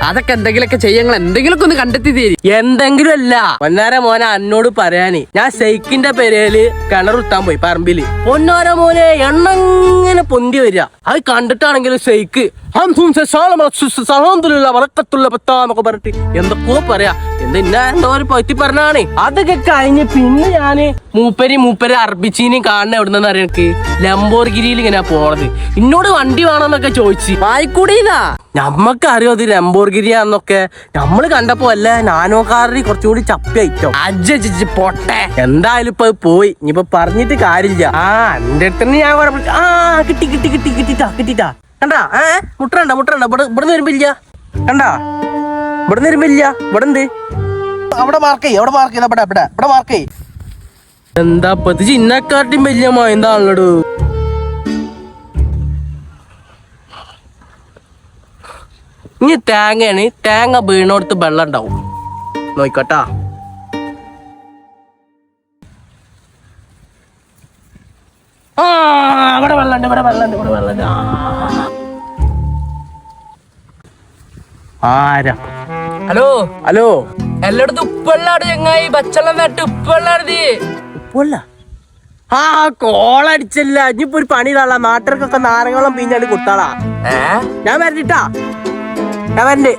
അതൊക്കെ എന്തെങ്കിലുമൊക്കെ ചെയ്യങ്ങൾ എന്തെങ്കിലുമൊക്കെ ഒന്ന് കണ്ടെത്തി തരും. എന്തെങ്കിലും അല്ല പൊന്നാര മോനെ എന്നോട് പറയാന് ഞാൻ ഷെയ്ക്കിന്റെ പെരയില് കിണറുത്താൻ പോയി പറമ്പില്. പൊന്നാര മോനെ എണ്ണങ്ങനെ പൊന്തി വരിക. അത് കണ്ടിട്ടാണെങ്കിലും ഷെയ്ക്ക് പറഞ്ഞിട്ട് എന്തൊക്കെയോ പറയാ. എന്തോ ഒരു പറ്റി പറഞ്ഞാണ്. അതൊക്കെ കഴിഞ്ഞ് പിന്നെ ഞാന് മൂപ്പര് അർബിച്ചീനി കാണുന്ന എവിടുന്ന അറിയക്ക് ലംബോർഗിരിയിൽ ഇങ്ങനെ പോണത്. എന്നോട് വണ്ടി വേണമെന്നൊക്കെ ചോദിച്ചു. വായിക്കൂടിന്നാ നമ്മക്ക് അറിയോ അത് ലംബോർഗിരിയാന്നൊക്കെ. നമ്മള് കണ്ടപ്പോ അല്ല നാനോ കാറിൽ കുറച്ചുകൂടി ചപ്പി അയച്ചോ. അജ്ജി പൊട്ടെ. എന്തായാലും ഇപ്പൊ പോയി. ഇനിയിപ്പൊ പറഞ്ഞിട്ട് കാര്യമില്ല. എന്റെ അടുത്ത് ഞാൻ കിട്ടിട്ടാ കണ്ടാ. മുട്ടണ്ട ഇവിടുന്ന് വരുമ്പില്ല. കണ്ടാ ഇവിടുന്ന് വരുമ്പില്ല. ഇവിടെ ഉണ്ട്. അവിടെ മാർക്ക് ചെയ്യ. ഇവിടെ മാർക്ക് ചെയ്യ. എന്താ പത്ത് ചിന്നക്കാട്ടിയും വലിയ എന്താണല്ലോ. ഇനി തേങ്ങയാണ്. തേങ്ങ വീണോടത്ത് വെള്ളം ഉണ്ടാവും. നോക്കട്ടാ. ഇവിടെ വെള്ളണ്ട്. ആരാ? Hello hello. എല്ലായിടത്തും ഉപ്പുവെള്ളാണ് ചങ്ങായി. പച്ചവെള്ളം നട്ട് ഉപ്പുവെള്ളാണ്. ഉപ്പുവെള്ള കോളടിച്ചല്ല. ഇനിയിപ്പോ ഒരു പണി താളാ. നാട്ടുകാർക്കൊക്കെ നാരങ്ങളും പിന്നാണ്ട് കൊടുത്താളാ. ഞാൻ വരണ്ടിട്ടാ. ഞാൻ വരണ്ട്.